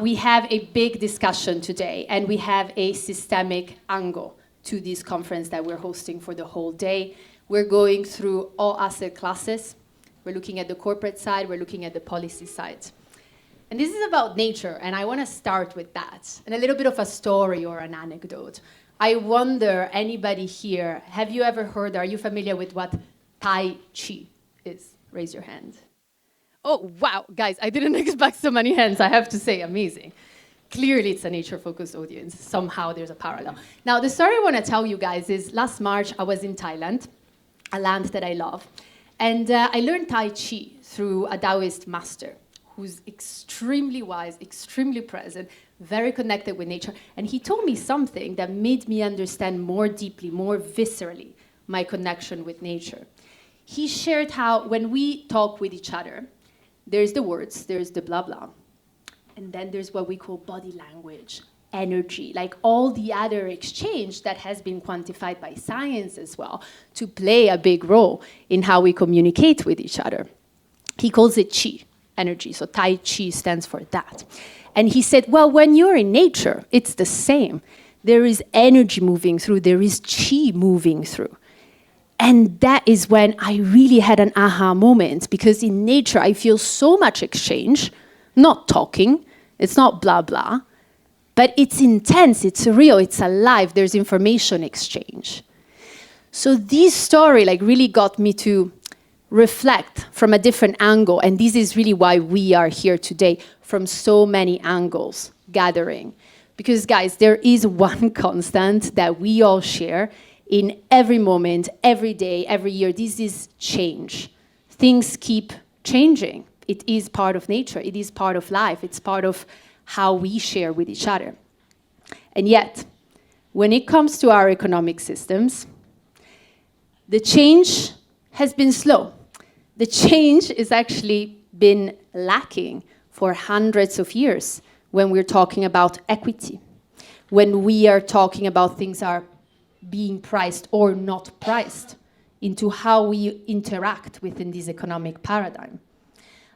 We have a big discussion today, and we have a systemic angle to this conference that we're hosting for the whole day. We're going through all asset classes. We're looking at the corporate side, we're looking at the policy side. And this is about nature, and I want to start with that, and a little bit of a story or an anecdote. I wonder, anybody here, have you ever heard, are you familiar with what Tai Chi is? Raise your hand. Oh, wow, guys, I didn't expect so many hands, I have to say, amazing. Clearly, it's a nature-focused audience. Somehow, there's a parallel. Now, the story I want to tell you guys is, last March, I was in Thailand, a land that I love, and I learned Tai Chi through a Taoist master who's extremely wise, extremely present, very connected with nature, and he told me something that made me understand more deeply, more viscerally, my connection with nature. He shared how when we talk with each other, there's the words, there's the blah blah, and then there's what we call body language, energy, like all the other exchange that has been quantified by science as well to play a big role in how we communicate with each other. He calls it chi, energy, so Tai Chi stands for that. And he said, well, when you're in nature, it's the same. There is energy moving through, there is chi moving through. And that is when I really had an aha moment, because in nature, I feel so much exchange, not talking, it's not blah, blah, but it's intense, it's real, it's alive, there's information exchange. So this story really got me to reflect from a different angle, and this is really why we are here today, from so many angles gathering. Because guys, there is one constant that we all share in every moment, every day, every year. This is change. Things keep changing. It is part of nature. It is part of life. It's part of how we share with each other. And yet, when it comes to our economic systems, the change has been slow. The change has actually been lacking for hundreds of years when we're talking about equity, when we are talking about things are being priced or not priced into how we interact within this economic paradigm.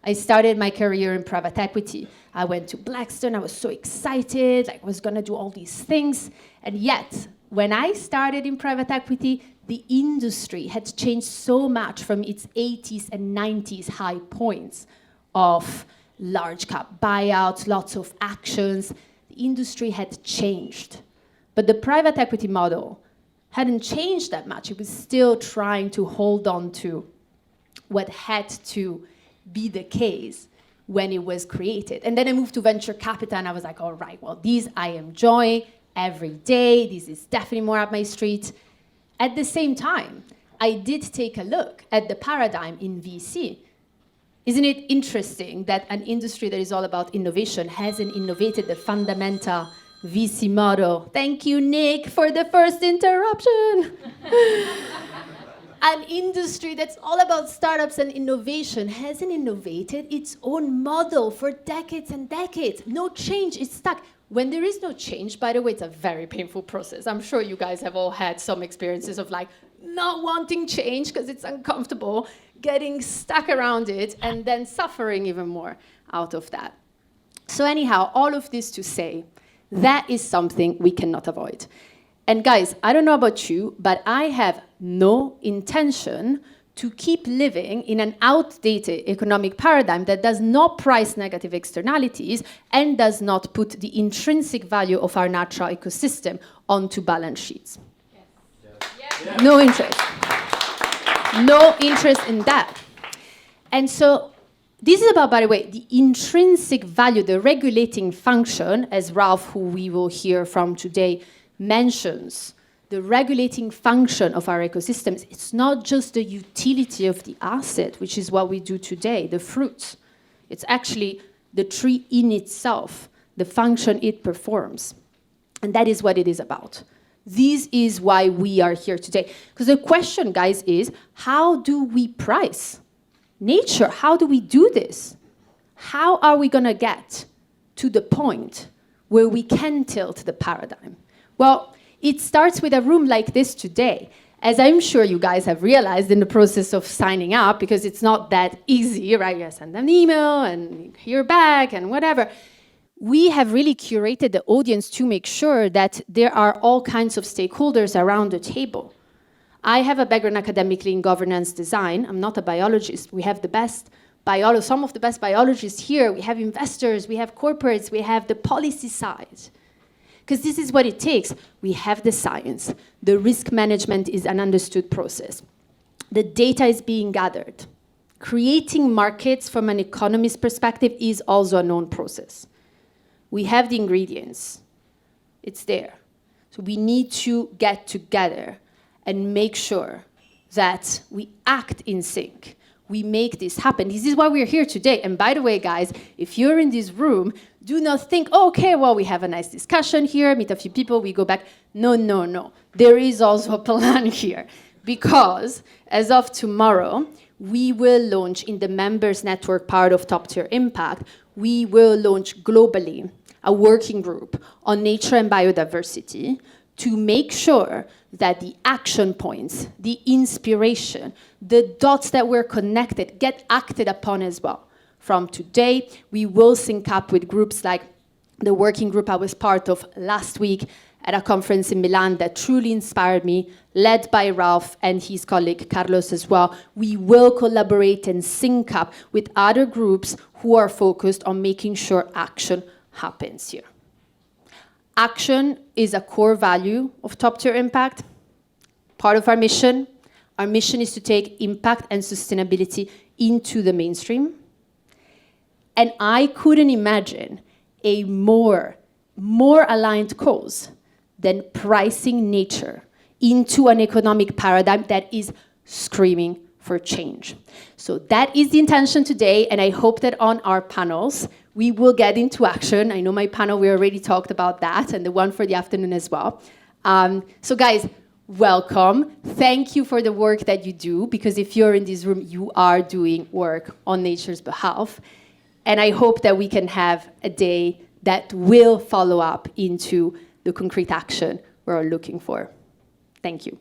I started my career in private equity. I went to Blackstone. I was so excited. I was going to do all these things. And yet, when I started in private equity, the industry had changed so much from its 80s and 90s high points of large cap buyouts, lots of actions. The industry had changed. But the private equity model hadn't changed that much. It was still trying to hold on to what had to be the case when it was created. And then I moved to venture capital, and I was like, all right, well, these I enjoy every day. This is definitely more up my street. At the same time, I did take a look at the paradigm in VC. Isn't it interesting that an industry that is all about innovation hasn't innovated the fundamental VC model? Thank you, Nick, for the first interruption. An industry that's all about startups and innovation hasn't innovated its own model for decades and decades. No change, it's stuck. When there is no change, by the way, it's a very painful process. I'm sure you guys have all had some experiences of not wanting change because it's uncomfortable, getting stuck around it, and then suffering even more out of that. So anyhow, all of this to say, that is something we cannot avoid. And guys, I don't know about you, but I have no intention to keep living in an outdated economic paradigm that does not price negative externalities and does not put the intrinsic value of our natural ecosystem onto balance sheets. Yes. No interest. No interest in that. And so this is about, by the way, the intrinsic value, the regulating function, as Ralph, who we will hear from today, mentions. The regulating function of our ecosystems, it's not just the utility of the asset, which is what we do today, the fruits. It's actually the tree in itself, the function it performs. And that is what it is about. This is why we are here today. Because the question, guys, is how do we price nature? How do we do this? How are we going to get to the point where we can tilt the paradigm? Well, it starts with a room like this today. As I'm sure you guys have realized in the process of signing up, because it's not that easy, right? You send an email and hear back and whatever. we have really curated the audience to make sure that there are all kinds of stakeholders around the table. I have a background academically in governance design. I'm not a biologist. We have some of the best biologists here. We have investors, we have corporates, we have the policy side. Because this is what it takes. We have the science. The risk management is an understood process. The data is being gathered. Creating markets from an economist perspective is also a known process. We have the ingredients. It's there. So we need to get together and make sure that we act in sync. We make this happen. This is why we're here today. And by the way, guys, if you're in this room, do not think, oh, okay, well, we have a nice discussion here, meet a few people, we go back. No, no, no. There is also a plan here. Because as of tomorrow, we will launch in the members network part of Top Tier Impact, we will launch globally a working group on nature and biodiversity to make sure that the action points, the inspiration, the dots that were connected get acted upon as well. From today, we will sync up with groups like the working group I was part of last week at a conference in Milan that truly inspired me, led by Ralph and his colleague Carlos as well. We will collaborate and sync up with other groups who are focused on making sure action happens here. Action is a core value of Top Tier Impact, part of our mission. Our mission is to take impact and sustainability into the mainstream. And I couldn't imagine a more aligned cause than pricing nature into an economic paradigm that is screaming for change. So that is the intention today, and I hope that on our panels, we will get into action. I know my panel, we already talked about that, and the one for the afternoon as well. So guys, welcome. Thank you for the work that you do, because if you're in this room, you are doing work on nature's behalf. And I hope that we can have a day that will follow up into the concrete action we're all looking for. Thank you.